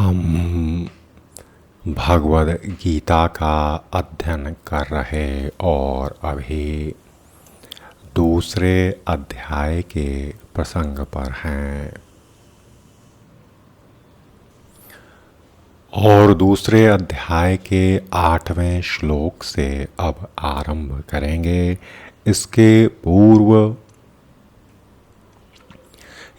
हम भगवद गीता का अध्ययन कर रहे और अभी दूसरे अध्याय के प्रसंग पर हैं और दूसरे अध्याय के 8वें श्लोक से अब आरंभ करेंगे। इसके पूर्व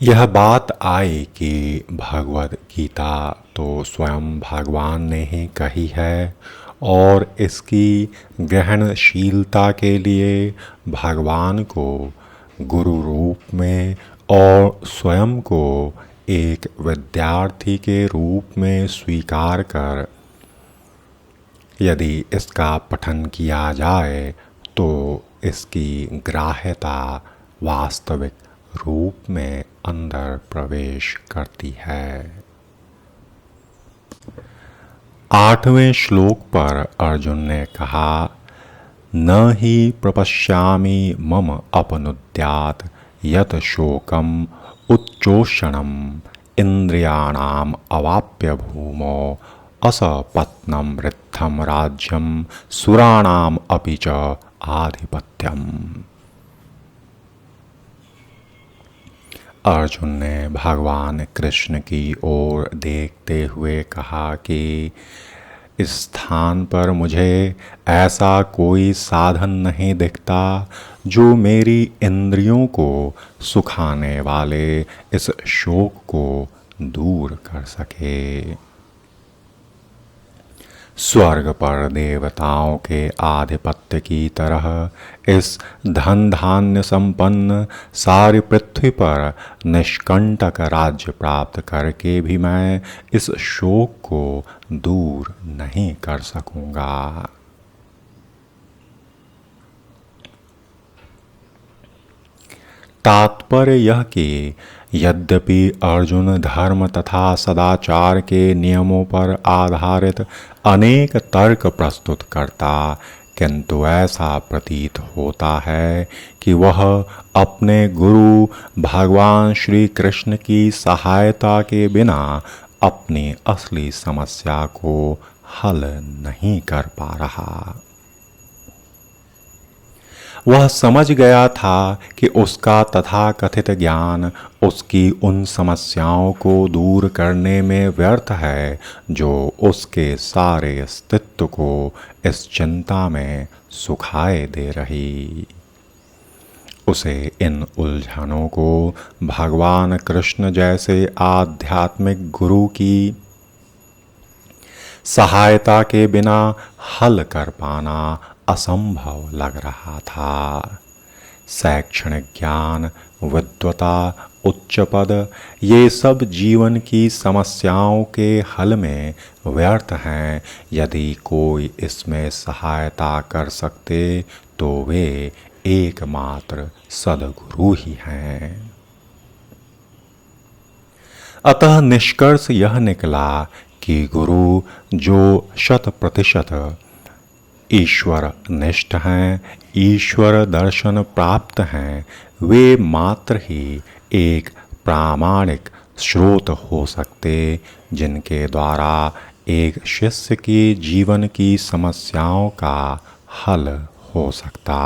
यह बात आई कि भगवद गीता तो स्वयं भगवान ने ही कही है और इसकी ग्रहणशीलता के लिए भगवान को गुरु रूप में और स्वयं को एक विद्यार्थी के रूप में स्वीकार कर यदि इसका पठन किया जाए तो इसकी ग्राह्यता वास्तविक रूप में अंदर प्रवेश करती है। 8वें श्लोक पर अर्जुन ने कहा, न ही प्रपश्यामि मम अपनुद्यात् यत शोकम उच्चोषणम इंद्रियाणाम अवाप्य भूमो असपत्नम वृद्धम राज्यम सुराणाम अपि च आधिपत्यम। अर्जुन ने भगवान कृष्ण की ओर देखते हुए कहा कि इस स्थान पर मुझे ऐसा कोई साधन नहीं दिखता जो मेरी इंद्रियों को सुखाने वाले इस शोक को दूर कर सके। स्वर्ग पर देवताओं के आधिपत्य की तरह इस धन धान्य संपन्न सारी पृथ्वी पर निष्कंटक राज्य प्राप्त करके भी मैं इस शोक को दूर नहीं कर सकूंगा। तात्पर्य यह कि यद्यपि अर्जुन धर्म तथा सदाचार के नियमों पर आधारित अनेक तर्क प्रस्तुत करता, किंतु ऐसा प्रतीत होता है कि वह अपने गुरु भगवान श्री कृष्ण की सहायता के बिना अपनी असली समस्या को हल नहीं कर पा रहा। वह समझ गया था कि उसका तथाकथित ज्ञान उसकी उन समस्याओं को दूर करने में व्यर्थ है जो उसके सारे अस्तित्व को इस चिंता में सुखाए दे रही। उसे इन उलझनों को भगवान कृष्ण जैसे आध्यात्मिक गुरु की सहायता के बिना हल कर पाना असंभव लग रहा था। शैक्षणिक ज्ञान, विद्वता, उच्च पद, ये सब जीवन की समस्याओं के हल में व्यर्थ हैं। यदि कोई इसमें सहायता कर सकते तो वे एकमात्र सद्गुरु ही हैं। अतः निष्कर्ष यह निकला कि गुरु जो 100% ईश्वर निष्ठ हैं, ईश्वर दर्शन प्राप्त हैं, वे मात्र ही एक प्रामाणिक स्रोत हो सकते जिनके द्वारा एक शिष्य के जीवन की समस्याओं का हल हो सकता।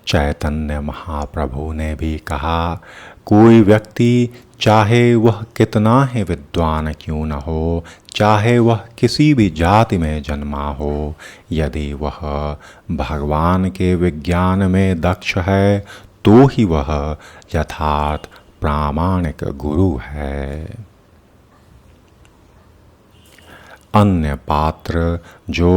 चैतन्य महाप्रभु ने भी कहा, कोई व्यक्ति चाहे वह कितना ही विद्वान क्यों न हो, चाहे वह किसी भी जाति में जन्मा हो, यदि वह भगवान के विज्ञान में दक्ष है तो ही वह यथार्थ प्रामाणिक गुरु है। अन्य पात्र जो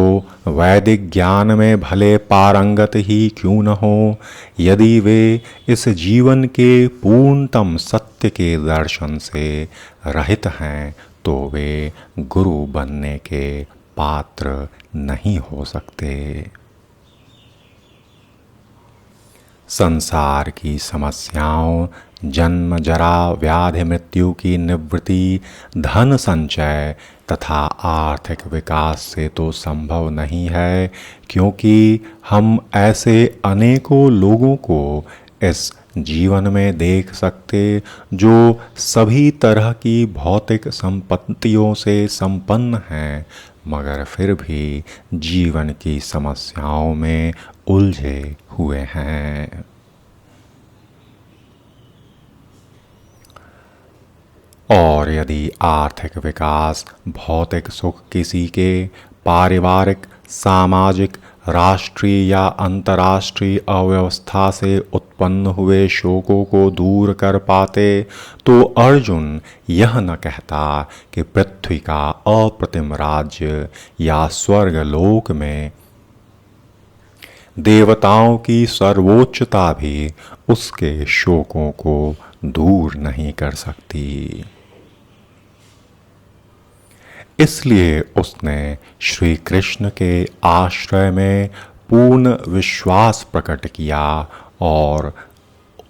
वैदिक ज्ञान में भले पारंगत ही क्यों न हो, यदि वे इस जीवन के पूर्णतम सत्य के दर्शन से रहित हैं तो वे गुरु बनने के पात्र नहीं हो सकते। संसार की समस्याओं, जन्म जरा व्याधि मृत्यु की निवृत्ति, धन संचय तथा आर्थिक विकास से तो संभव नहीं है, क्योंकि हम ऐसे अनेकों लोगों को इस जीवन में देख सकते, जो सभी तरह की भौतिक संपत्तियों से संपन्न हैं, मगर फिर भी जीवन की समस्याओं में उलझे हुए हैं। और यदि आर्थिक विकास, भौतिक सुख किसी के पारिवारिक, सामाजिक, राष्ट्रीय या अंतर्राष्ट्रीय अव्यवस्था से उत्पन्न हुए शोकों को दूर कर पाते, तो अर्जुन यह न कहता कि पृथ्वी का अप्रतिम राज्य या स्वर्गलोक में देवताओं की सर्वोच्चता भी उसके शोकों को दूर नहीं कर सकती। इसलिए उसने श्री कृष्ण के आश्रय में पूर्ण विश्वास प्रकट किया और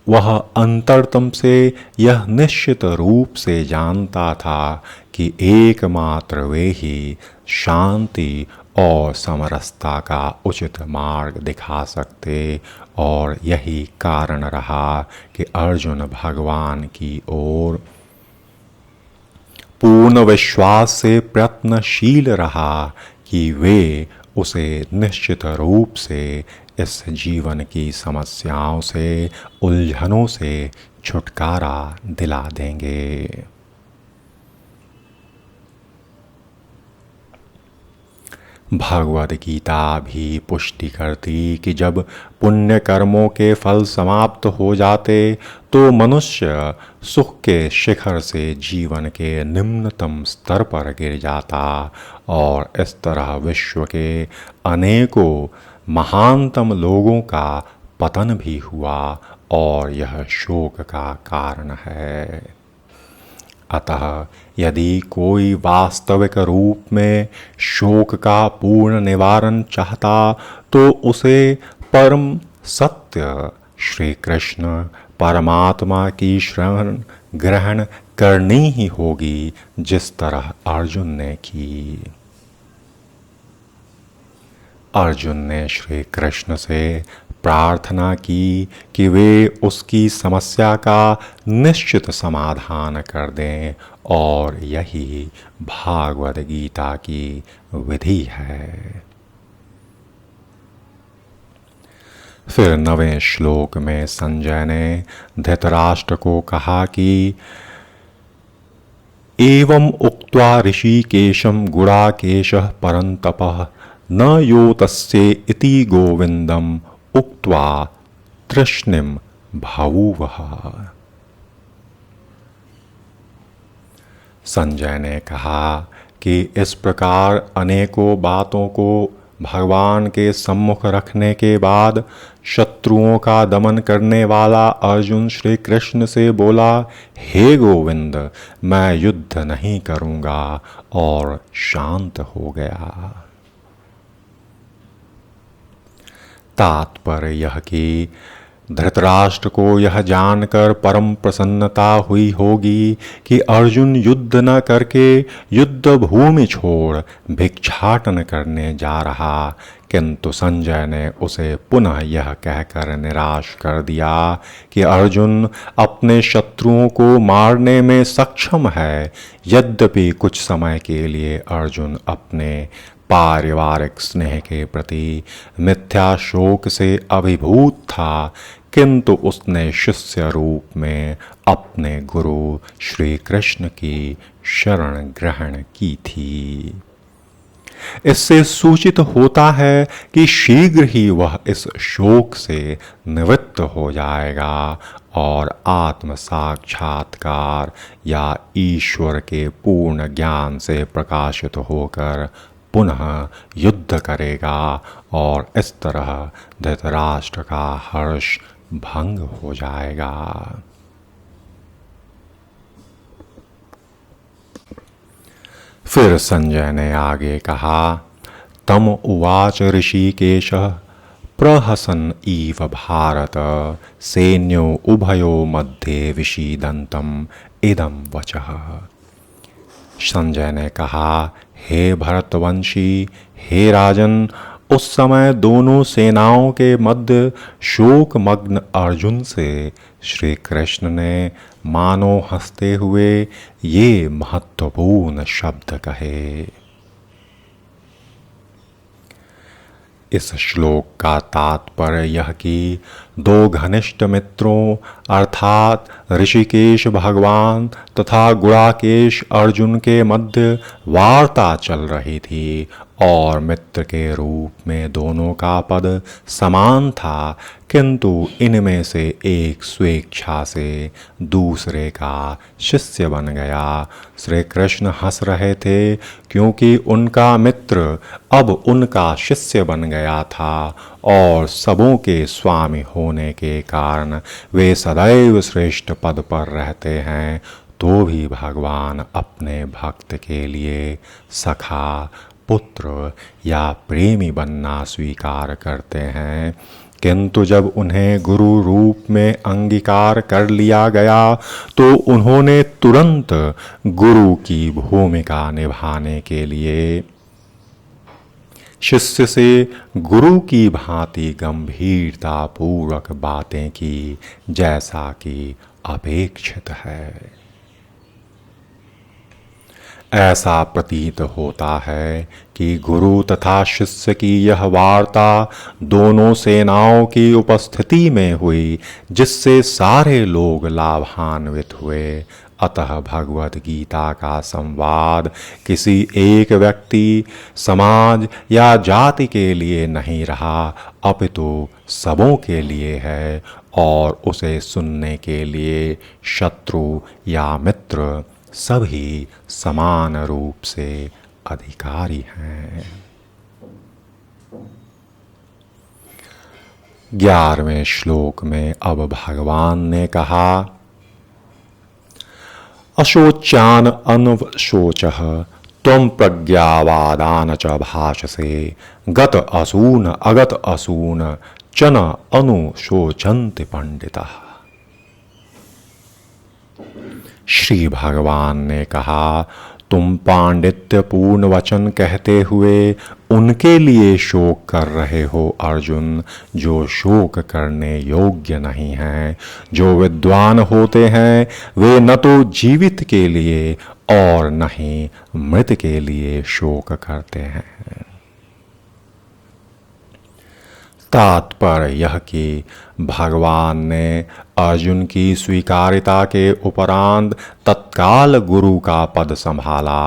वह अंतरतम से यह निश्चित रूप से जानता था कि एकमात्र वे ही शांति और समरसता का उचित मार्ग दिखा सकते, और यही कारण रहा कि अर्जुन भगवान की ओर पूर्ण विश्वास से प्रयत्नशील रहा कि वे उसे निश्चित रूप से इस जीवन की समस्याओं से, उलझनों से छुटकारा दिला देंगे। भगवद गीता भी पुष्टि करती कि जब पुण्य कर्मों के फल समाप्त हो जाते तो मनुष्य सुख के शिखर से जीवन के निम्नतम स्तर पर गिर जाता, और इस तरह विश्व के अनेकों महानतम लोगों का पतन भी हुआ, और यह शोक का कारण है। अतः यदि कोई वास्तविक रूप में शोक का पूर्ण निवारण चाहता, तो उसे परम सत्य श्री कृष्ण परमात्मा की शरण ग्रहण करनी ही होगी, जिस तरह अर्जुन ने की। अर्जुन ने श्री कृष्ण से प्रार्थना की कि वे उसकी समस्या का निश्चित समाधान कर दें, और यही भागवत गीता की विधि है। फिर 9वें श्लोक में संजय ने धृतराष्ट्र को कहा कि एवं उक्त्वा ऋषिकेशं गुडाकेशः परन्तपः न योतस्ये इति गोविंदम उक्त्वा तृष्णिम भावुवः। संजय ने कहा कि इस प्रकार अनेकों बातों को भगवान के सम्मुख रखने के बाद शत्रुओं का दमन करने वाला अर्जुन श्री कृष्ण से बोला, हे गोविंद, मैं युद्ध नहीं करूंगा, और शांत हो गया। तात्पर्य यह कि धृतराष्ट्र को यह जानकर परम प्रसन्नता हुई होगी कि अर्जुन युद्ध न करके युद्ध भूमि छोड़ भिक्षाटन करने जा रहा, किंतु संजय ने उसे पुनः यह कहकर निराश कर दिया कि अर्जुन अपने शत्रुओं को मारने में सक्षम है। यद्यपि कुछ समय के लिए अर्जुन अपने पारिवारिक स्नेह के प्रति मिथ्या शोक से अभिभूत था, किंतु उसने शिष्य रूप में अपने गुरु श्री कृष्ण की शरण ग्रहण की थी। इससे सूचित होता है कि शीघ्र ही वह इस शोक से निवृत्त हो जाएगा और आत्म साक्षात्कार या ईश्वर के पूर्ण ज्ञान से प्रकाशित होकर पुनः युद्ध करेगा, और इस तरह धृतराष्ट्र का हर्ष भंग हो जाएगा। फिर संजय ने आगे कहा, तम उवाच ऋषिकेशः प्रहसन इव भारत सैन्यो उभयो मध्ये विषीदन्तम् इदं वचः। संजय ने कहा, हे भरतवंशी, हे राजन, उस समय दोनों सेनाओं के मध्य शोकमग्न अर्जुन से श्री कृष्ण ने मानो हंसते हुए ये महत्वपूर्ण शब्द कहे। इस श्लोक का तात्पर्य यह कि दो घनिष्ठ मित्रों अर्थात ऋषिकेश भगवान तथा गुणाकेश अर्जुन के मध्य वार्ता चल रही थी और मित्र के रूप में दोनों का पद समान था, किंतु इनमें से एक स्वेच्छा से दूसरे का शिष्य बन गया। श्री कृष्ण हंस रहे थे क्योंकि उनका मित्र अब उनका शिष्य बन गया था और सबों के स्वामी होने के कारण वे सदैव श्रेष्ठ पद पर रहते हैं। तो भी भगवान अपने भक्त के लिए सखा, पुत्र या प्रेमी बनना स्वीकार करते हैं, किंतु जब उन्हें गुरु रूप में अंगीकार कर लिया गया तो उन्होंने तुरंत गुरु की भूमिका निभाने के लिए शिष्य से गुरु की भांति गंभीरता पूर्वक बातें की, जैसा कि अपेक्षित है। ऐसा प्रतीत होता है कि गुरु तथा शिष्य की यह वार्ता दोनों सेनाओं की उपस्थिति में हुई, जिससे सारे लोग लाभान्वित हुए। अतः भगवत गीता का संवाद किसी एक व्यक्ति, समाज या जाति के लिए नहीं रहा, अपितु सबों के लिए है और उसे सुनने के लिए शत्रु या मित्र सभी समान रूप से अधिकारी हैं। 11वें श्लोक में अब भगवान ने कहा, अशोच्यान अनवशोचः त्वं प्रज्ञावादान च भाषसे गत असून अगत असून च न अनुशोचन्ति पंडितः। श्री भगवान ने कहा, तुम पांडित्य पूर्ण वचन कहते हुए उनके लिए शोक कर रहे हो अर्जुन, जो शोक करने योग्य नहीं हैं। जो विद्वान होते हैं वे न तो जीवित के लिए और न ही मृत के लिए शोक करते हैं। तात्पर्य यह कि भगवान ने अर्जुन की स्वीकारिता के उपरांत तत्काल गुरु का पद संभाला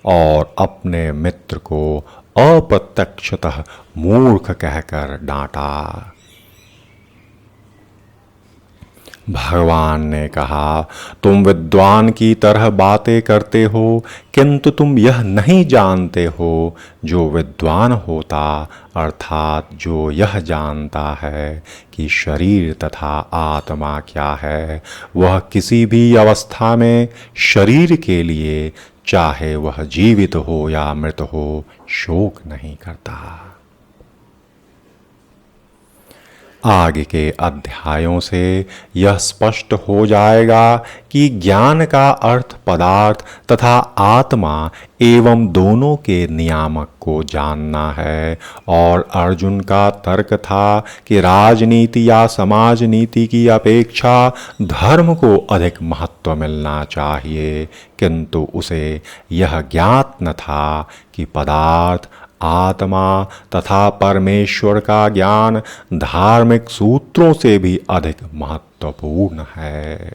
और अपने मित्र को अप्रत्यक्षतः मूर्ख कहकर डांटा। भगवान ने कहा, तुम विद्वान की तरह बातें करते हो, किंतु तुम यह नहीं जानते हो जो विद्वान होता, अर्थात जो यह जानता है कि शरीर तथा आत्मा क्या है, वह किसी भी अवस्था में शरीर के लिए, चाहे वह जीवित हो या मृत हो, शोक नहीं करता। आगे के अध्यायों से यह स्पष्ट हो जाएगा कि ज्ञान का अर्थ पदार्थ तथा आत्मा एवं दोनों के नियामक को जानना है, और अर्जुन का तर्क था कि राजनीति या समाज नीति की अपेक्षा धर्म को अधिक महत्व मिलना चाहिए, किंतु उसे यह ज्ञात न था कि पदार्थ, आत्मा तथा परमेश्वर का ज्ञान धार्मिक सूत्रों से भी अधिक महत्वपूर्ण है।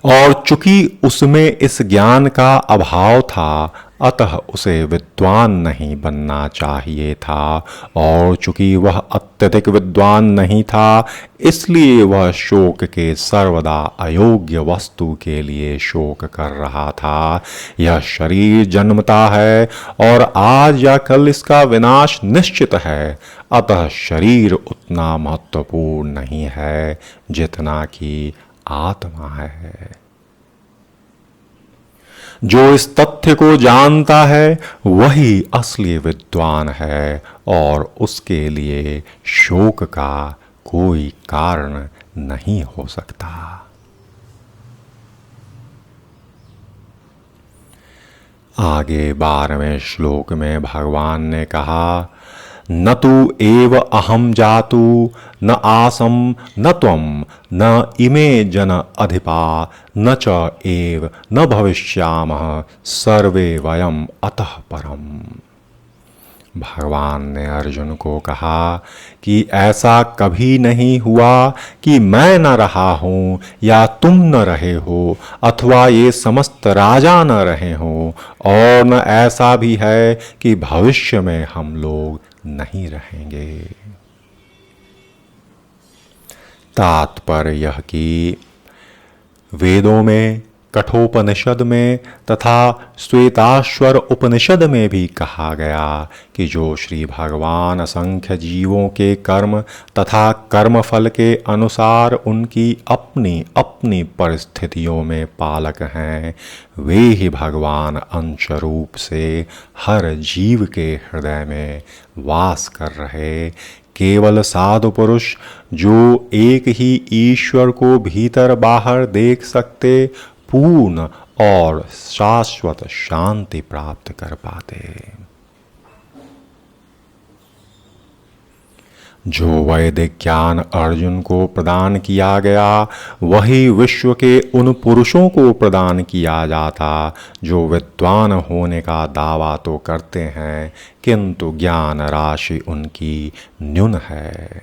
और चूंकि उसमें इस ज्ञान का अभाव था, अतः उसे विद्वान नहीं बनना चाहिए था, और चूंकि वह अत्यधिक विद्वान नहीं था, इसलिए वह शोक के सर्वदा अयोग्य वस्तु के लिए शोक कर रहा था। यह शरीर जन्मता है और आज या कल इसका विनाश निश्चित है, अतः शरीर उतना महत्वपूर्ण नहीं है जितना कि आत्मा है। जो इस तथ्य को जानता है वही असली विद्वान है, और उसके लिए शोक का कोई कारण नहीं हो सकता। आगे 12वें श्लोक में भगवान ने कहा, न तु एव अहम जातु न आसम न त्वम न इमे जन अधिपा न च एव न भविष्यामः सर्वे वयम अतः परम। भगवान ने अर्जुन को कहा कि ऐसा कभी नहीं हुआ कि मैं न रहा हूँ या तुम न रहे हो अथवा ये समस्त राजा न रहे हो, और न ऐसा भी है कि भविष्य में हम लोग नहीं रहेंगे। तात्पर्य यह कि वेदों में, कठोपनिषद में तथा श्वेताश्वर उपनिषद में भी कहा गया कि जो श्री भगवान असंख्य जीवों के कर्म तथा कर्मफल के अनुसार उनकी अपनी अपनी परिस्थितियों में पालक हैं, वे ही भगवान अंश रूप से हर जीव के हृदय में वास कर रहे केवल साधु पुरुष, जो एक ही ईश्वर को भीतर बाहर देख सकते, पूर्ण और शाश्वत शांति प्राप्त कर पाते। जो वैदिक ज्ञान अर्जुन को प्रदान किया गया, वही विश्व के उन पुरुषों को प्रदान किया जाता जो विद्वान होने का दावा तो करते हैं, किंतु ज्ञान राशि उनकी न्यून है।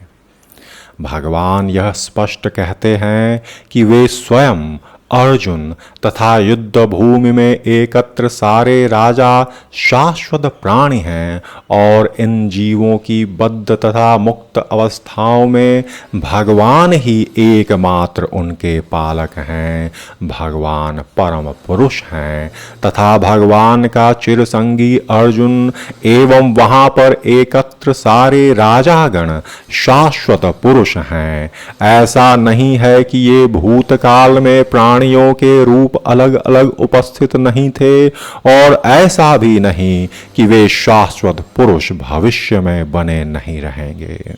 भगवान यह स्पष्ट कहते हैं कि वे स्वयं अर्जुन तथा युद्ध भूमि में एकत्र सारे राजा शाश्वत प्राणी हैं, और इन जीवों की बद्ध तथा मुक्त अवस्थाओं में भगवान ही एकमात्र उनके पालक हैं। भगवान परम पुरुष हैं तथा भगवान का चिरसंगी अर्जुन एवं वहां पर एकत्र सारे राजागण शाश्वत पुरुष हैं। ऐसा नहीं है कि ये भूतकाल में प्राणियों के रूप अलग अलग उपस्थित नहीं थे, और ऐसा भी नहीं कि वे शाश्वत पुरुष भविष्य में बने नहीं रहेंगे।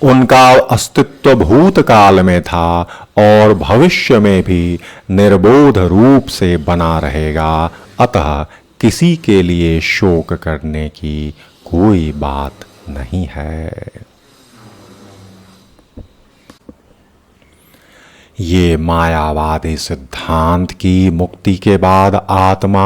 उनका अस्तित्व भूतकाल में था और भविष्य में भी निर्बोध रूप से बना रहेगा, अतः किसी के लिए शोक करने की कोई बात नहीं है। ये मायावादी सिद्धांत की मुक्ति के बाद आत्मा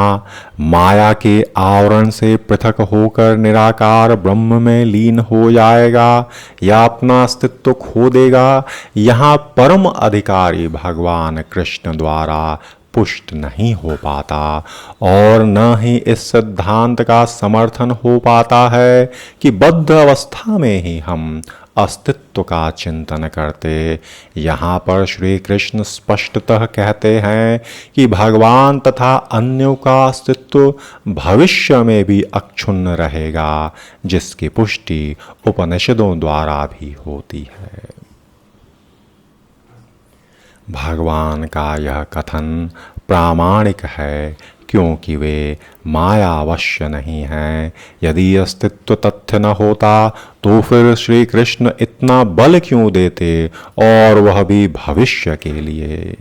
माया के आवरण से पृथक होकर निराकार ब्रह्म में लीन हो जाएगा या अपना अस्तित्व खो देगा, यहाँ परम अधिकारी भगवान कृष्ण द्वारा पुष्ट नहीं हो पाता, और न ही इस सिद्धांत का समर्थन हो पाता है कि बद्ध अवस्था में ही हम अस्तित्व का चिंतन करते। यहाँ पर श्री कृष्ण स्पष्टतः कहते हैं कि भगवान तथा अन्यों का अस्तित्व भविष्य में भी अक्षुण्ण रहेगा, जिसकी पुष्टि उपनिषदों द्वारा भी होती है। भगवान का यह कथन प्रामाणिक है, क्योंकि वे मायावश्य नहीं हैं। यदि अस्तित्व तथ्य न होता तो फिर श्री कृष्ण इतना बल क्यों देते, और वह भी भविष्य के लिए।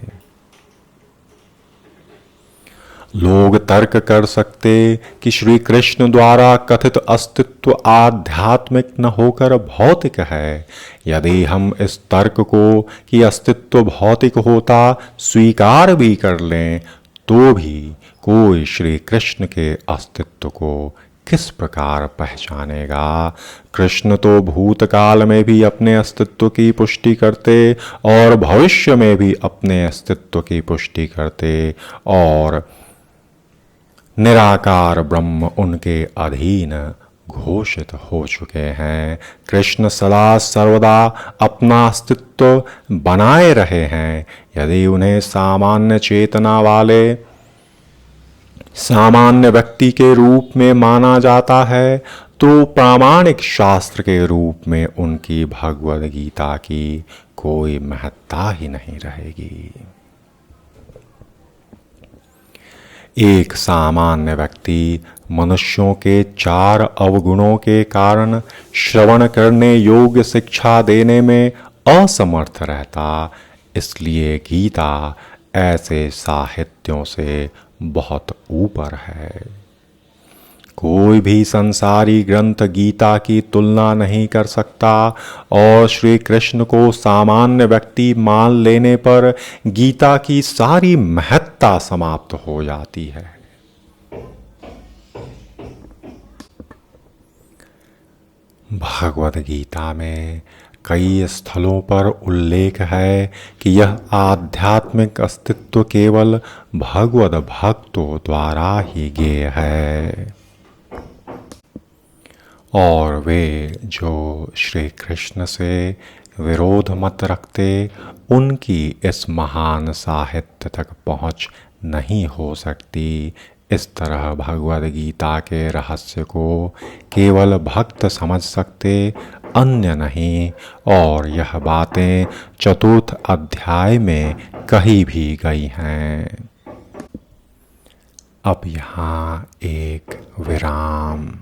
लोग तर्क कर सकते कि श्री कृष्ण द्वारा कथित अस्तित्व आध्यात्मिक न होकर भौतिक है। यदि हम इस तर्क को कि अस्तित्व भौतिक होता स्वीकार भी कर लें, तो भी कोई श्री कृष्ण के अस्तित्व को किस प्रकार पहचानेगा। कृष्ण तो भूतकाल में भी अपने अस्तित्व की पुष्टि करते और भविष्य में भी अपने अस्तित्व की पुष्टि करते, और निराकार ब्रह्म उनके अधीन घोषित हो चुके हैं। कृष्ण सदा सर्वदा अपना अस्तित्व बनाए रहे हैं। यदि उन्हें सामान्य चेतना वाले सामान्य व्यक्ति के रूप में माना जाता है, तो प्रामाणिक शास्त्र के रूप में उनकी भगवद गीता की कोई महत्ता ही नहीं रहेगी। एक सामान्य व्यक्ति मनुष्यों के 4 अवगुणों के कारण श्रवण करने योग्य शिक्षा देने में असमर्थ रहता। इसलिए गीता ऐसे साहित्यों से बहुत ऊपर है। कोई भी संसारी ग्रंथ गीता की तुलना नहीं कर सकता और श्री कृष्ण को सामान्य व्यक्ति मान लेने पर गीता की सारी महत्ता समाप्त हो जाती है। भगवद गीता में कई स्थलों पर उल्लेख है कि यह आध्यात्मिक अस्तित्व केवल भगवद भक्तों द्वारा ही ज्ञेय है और वे जो श्री कृष्ण से विरोध मत रखते उनकी इस महान साहित्य तक पहुँच नहीं हो सकती। इस तरह भगवद गीता के रहस्य को केवल भक्त समझ सकते, अन्य नहीं। और यह बातें चतुर्थ अध्याय में कही भी गई हैं। अब यहाँ एक विराम।